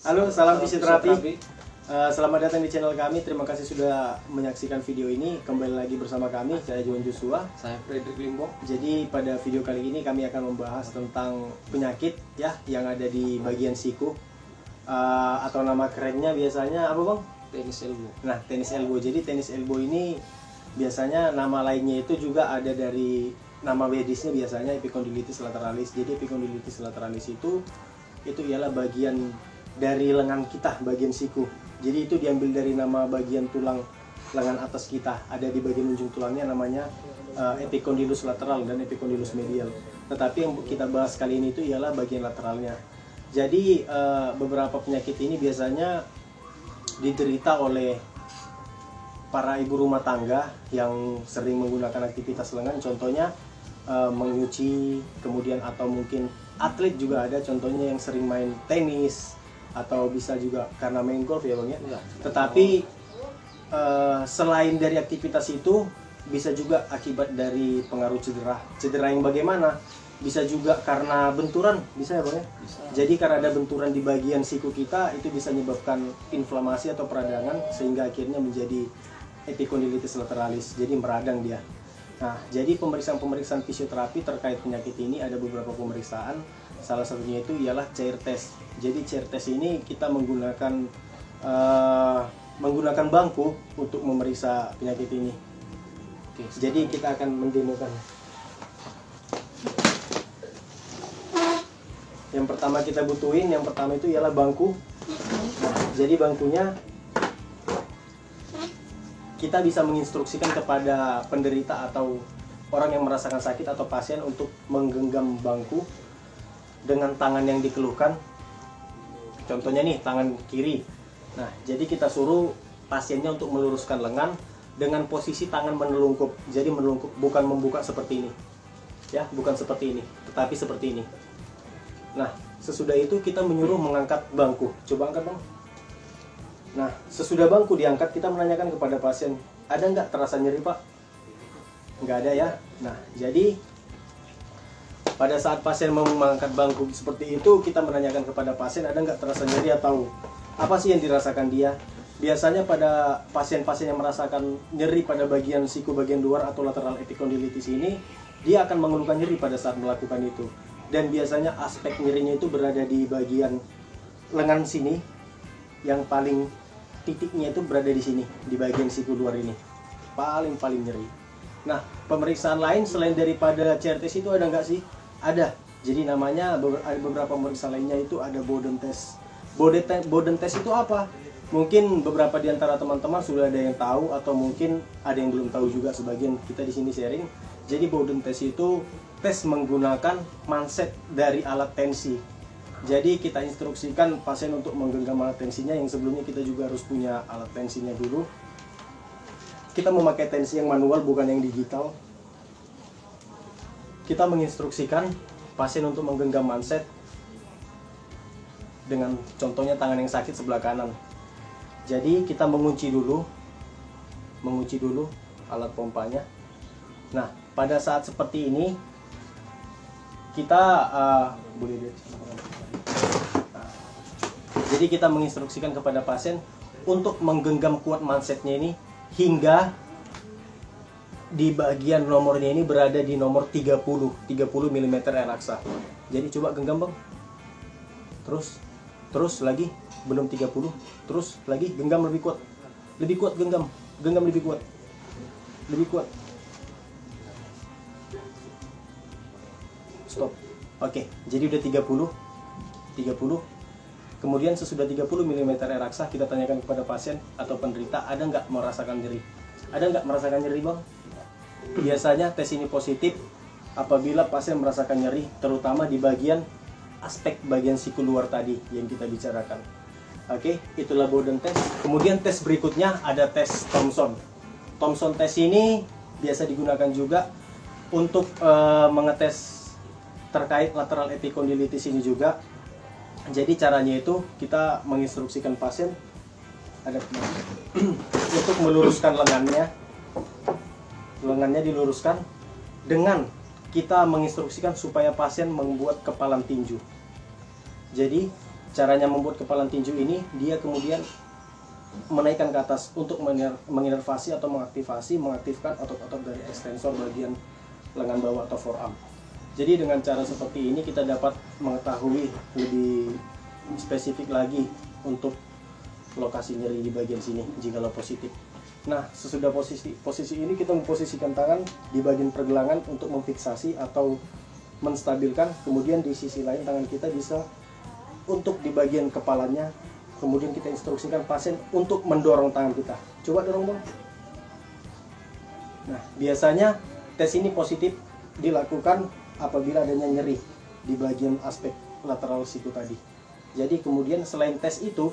Halo, salam fisioterapi. Selamat datang di channel kami. Terima kasih sudah menyaksikan video ini. Kembali lagi bersama kami, saya Johan Joshua. Saya Frederick Limbo. Jadi pada video kali ini kami akan membahas tentang penyakit ya yang ada di bagian siku, atau nama kerennya biasanya apa bang? Tenis elbow. Nah, tenis elbow. Jadi tenis elbow ini biasanya nama lainnya itu juga ada dari nama medisnya, biasanya epicondylitis lateralis. Jadi epicondylitis lateralis itu ialah bagian dari lengan kita, bagian siku. Jadi itu diambil dari nama bagian tulang lengan atas kita. Ada di bagian ujung tulangnya namanya epicondylus lateral dan epicondylus medial. Tetapi yang kita bahas kali ini itu ialah bagian lateralnya. Jadi beberapa penyakit ini biasanya diderita oleh para ibu rumah tangga yang sering menggunakan aktivitas lengan. Contohnya menyuci, kemudian atau mungkin atlet juga ada, contohnya yang sering main tenis, atau bisa juga karena main golf ya bang ya. Tetapi selain dari aktivitas itu, bisa juga akibat dari pengaruh cedera. Cedera yang bagaimana? Bisa juga karena benturan, bisa ya bang ya? Bisa. Jadi karena ada benturan di bagian siku kita, itu bisa menyebabkan inflamasi atau peradangan, sehingga akhirnya menjadi epicondylitis lateralis, jadi meradang dia. Nah, jadi pemeriksaan fisioterapi terkait penyakit ini ada beberapa pemeriksaan. Salah satunya itu ialah chair test. Jadi chair test ini kita menggunakan bangku untuk memeriksa penyakit ini. Oke, jadi kita akan mendemokan. Yang pertama kita butuhin, yang pertama itu ialah bangku. Nah, jadi bangkunya kita bisa menginstruksikan kepada penderita atau orang yang merasakan sakit atau pasien untuk menggenggam bangku dengan tangan yang dikeluhkan. Contohnya nih, tangan kiri. Nah, jadi kita suruh pasiennya untuk meluruskan lengan dengan posisi tangan menelungkup. Jadi menelungkup, bukan membuka seperti ini. Ya, bukan seperti ini, tetapi seperti ini. Nah, sesudah itu kita menyuruh mengangkat bangku. Coba angkat bang. Nah, sesudah bangku diangkat, kita menanyakan kepada pasien, ada nggak terasa nyeri pak? Nggak ada ya. Nah, jadi pada saat pasien mau mengangkat bangku seperti itu, kita menanyakan kepada pasien, ada nggak terasa nyeri atau apa sih yang dirasakan dia? Biasanya pada pasien-pasien yang merasakan nyeri pada bagian siku bagian luar atau lateral epicondylitis ini, dia akan mengeluhkan nyeri pada saat melakukan itu. Dan biasanya aspek nyerinya itu berada di bagian lengan sini, yang paling titiknya itu berada di sini, di bagian siku luar ini, paling nyeri. Nah, pemeriksaan lain selain daripada chair test itu ada nggak sih? Ada. Jadi namanya ada beberapa pemeriksaan lainnya, itu ada Boden test. Boden test itu apa? Mungkin beberapa di antara teman-teman sudah ada yang tahu, atau mungkin ada yang belum tahu juga, sebagian kita di sini sharing. Jadi Boden test itu tes menggunakan manset dari alat tensi. Jadi kita instruksikan pasien untuk menggenggam alat tensinya, yang sebelumnya kita juga harus punya alat tensinya dulu. Kita memakai tensi yang manual, bukan yang digital. Kita menginstruksikan pasien untuk menggenggam manset dengan contohnya tangan yang sakit sebelah kanan. Jadi kita mengunci dulu alat pompanya. Nah, pada saat seperti ini kita jadi kita menginstruksikan kepada pasien untuk menggenggam kuat mansetnya ini hingga di bagian nomornya ini berada di nomor 30 mm relaksa. Jadi coba genggam bang. Terus lagi, belum 30. Terus lagi, genggam lebih kuat. Lebih kuat genggam lebih kuat. Lebih kuat. Stop. Oke, jadi udah 30. Kemudian sesudah 30 mm relaksa, kita tanyakan kepada pasien atau penderita, ada nggak merasakan nyeri? Ada nggak merasakan nyeri bang? Biasanya tes ini positif apabila pasien merasakan nyeri, terutama di aspek bagian siku luar tadi yang kita bicarakan. Oke, itulah Boden test. Kemudian tes berikutnya ada tes Thomson. Thomson test ini biasa digunakan juga untuk mengetes terkait lateral epicondylitis ini juga. Jadi caranya itu kita menginstruksikan pasien untuk meluruskan lengannya diluruskan, dengan kita menginstruksikan supaya pasien membuat kepalan tinju. Jadi caranya membuat kepalan tinju ini, dia kemudian menaikkan ke atas untuk menginervasi atau mengaktifkan otot-otot dari ekstensor bagian lengan bawah atau forearm. Jadi dengan cara seperti ini kita dapat mengetahui lebih spesifik lagi untuk lokasi nyeri di bagian sini jikalau positif. Nah, sesudah posisi ini kita memposisikan tangan di bagian pergelangan untuk memfiksasi atau menstabilkan. Kemudian di sisi lain tangan kita bisa untuk di bagian kepalanya. Kemudian kita instruksikan pasien untuk mendorong tangan kita. Coba dorong dong. Nah, biasanya tes ini positif dilakukan apabila adanya nyeri di bagian aspek lateral siku tadi. Jadi kemudian selain tes itu,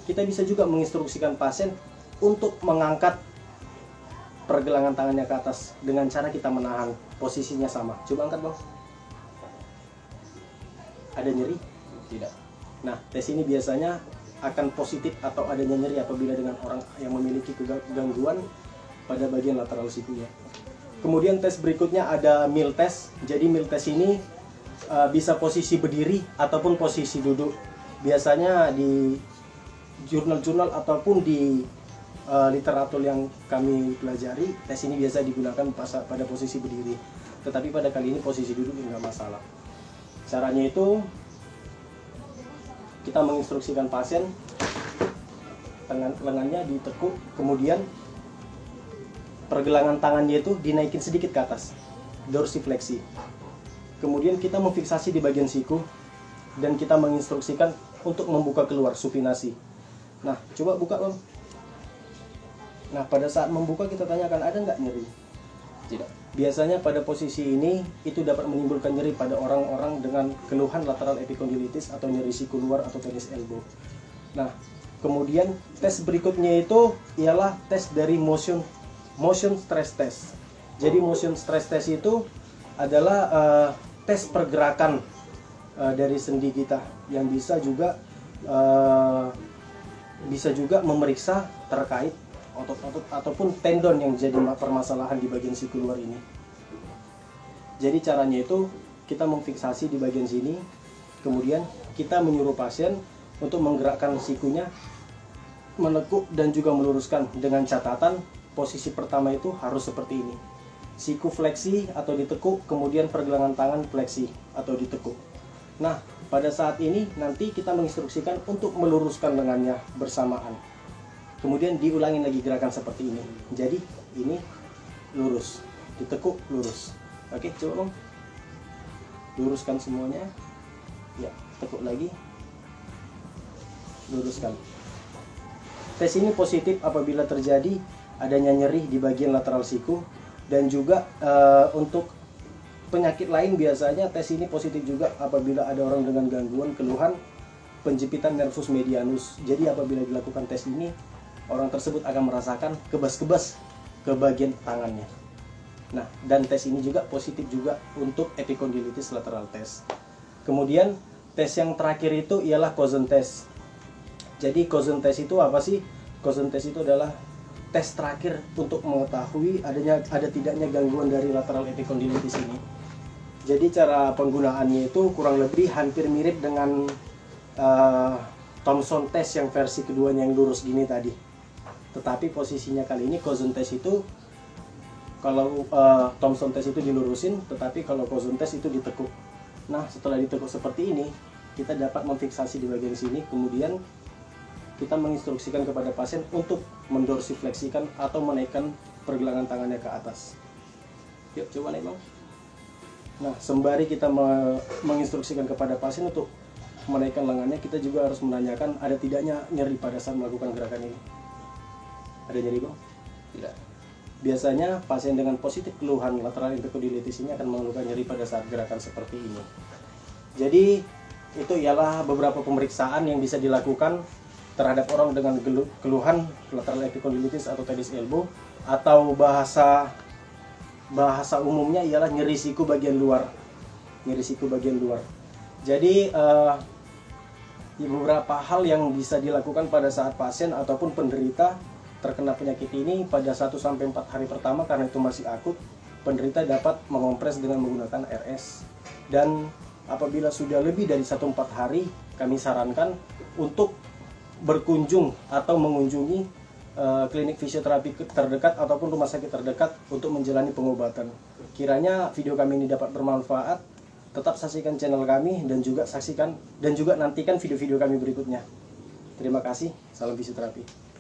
kita bisa juga menginstruksikan pasien untuk mengangkat pergelangan tangannya ke atas dengan cara kita menahan, posisinya sama. Coba angkat bang. Ada nyeri? Tidak. Nah, tes ini biasanya akan positif atau adanya nyeri apabila dengan orang yang memiliki gangguan pada bagian lateral sikunya. Kemudian tes berikutnya ada meal test. Jadi meal test ini bisa posisi berdiri ataupun posisi duduk. Biasanya di jurnal-jurnal ataupun di literatur yang kami pelajari, tes ini biasa digunakan pada posisi berdiri. Tetapi pada kali ini posisi duduk nggak masalah. Caranya itu kita menginstruksikan pasien lengannya ditekuk, kemudian pergelangan tangannya itu dinaikin sedikit ke atas, dorsifleksi. Kemudian kita memfiksasi di bagian siku dan kita menginstruksikan untuk membuka keluar, supinasi. Nah, coba buka bang. Nah, pada saat membuka kita tanyakan ada nggak nyeri? Tidak. Biasanya pada posisi ini itu dapat menimbulkan nyeri pada orang-orang dengan keluhan lateral epikondilitis atau nyeri siku luar atau tenis elbow. Nah, kemudian tes berikutnya itu ialah tes dari motion stress test. Jadi motion stress test itu adalah tes pergerakan dari sendi kita yang bisa juga memeriksa terkait otot-otot ataupun tendon yang jadi permasalahan di bagian siku luar ini. Jadi caranya itu kita memfiksasi di bagian sini, kemudian kita menyuruh pasien untuk menggerakkan sikunya, menekuk dan juga meluruskan dengan catatan posisi pertama itu harus seperti ini. Siku fleksi atau ditekuk, kemudian pergelangan tangan fleksi atau ditekuk. Nah, pada saat ini nanti kita menginstruksikan untuk meluruskan lengannya bersamaan. Kemudian diulangi lagi gerakan seperti ini. Jadi ini lurus, ditekuk, lurus. Oke, coba bang. Luruskan semuanya. Ya, tekuk lagi. Luruskan. Tes ini positif apabila terjadi adanya nyeri di bagian lateral siku, dan juga untuk penyakit lain biasanya tes ini positif juga apabila ada orang dengan gangguan keluhan penjepitan nervus medianus. Jadi apabila dilakukan tes ini, orang tersebut akan merasakan kebas-kebas ke bagian tangannya. Nah, dan tes ini juga positif juga untuk epikondilitis lateral test. Kemudian tes yang terakhir itu ialah Cozen test. Jadi Cozen test itu apa sih? Cozen test itu adalah tes terakhir untuk mengetahui ada tidaknya gangguan dari lateral epikondilitis ini. Jadi cara penggunaannya itu kurang lebih hampir mirip dengan Thomson test yang versi keduanya yang lurus gini tadi. Tetapi posisinya kali ini Cozen test itu, kalau Thomson test itu dilurusin, tetapi kalau Cozen test itu ditekuk. Nah, setelah ditekuk seperti ini, kita dapat memfiksasi di bagian sini, kemudian kita menginstruksikan kepada pasien untuk mendorsifleksikan atau menaikkan pergelangan tangannya ke atas. Yuk, coba naik bang. Nah, sembari kita menginstruksikan kepada pasien untuk menaikkan lengannya, kita juga harus menanyakan ada tidaknya nyeri pada saat melakukan gerakan ini. Ada nyeri bang? Tidak. Biasanya pasien dengan positif keluhan lateral epikondilitis ini akan mengeluhkan nyeri pada saat gerakan seperti ini. Jadi itu ialah beberapa pemeriksaan yang bisa dilakukan terhadap orang dengan keluhan lateral epikondilitis atau tenis elbow, atau bahasa umumnya ialah nyeri siku bagian luar. Nyeri siku bagian luar. Jadi beberapa hal yang bisa dilakukan pada saat pasien ataupun penderita terkena penyakit ini pada 1-4 hari pertama, karena itu masih akut, penderita dapat mengompres dengan menggunakan RS. Dan apabila sudah lebih dari 1-4 hari, kami sarankan untuk berkunjung atau mengunjungi klinik fisioterapi terdekat ataupun rumah sakit terdekat untuk menjalani pengobatan. Kiranya video kami ini dapat bermanfaat. Tetap saksikan channel kami dan juga nantikan video-video kami berikutnya. Terima kasih. Salam fisioterapi.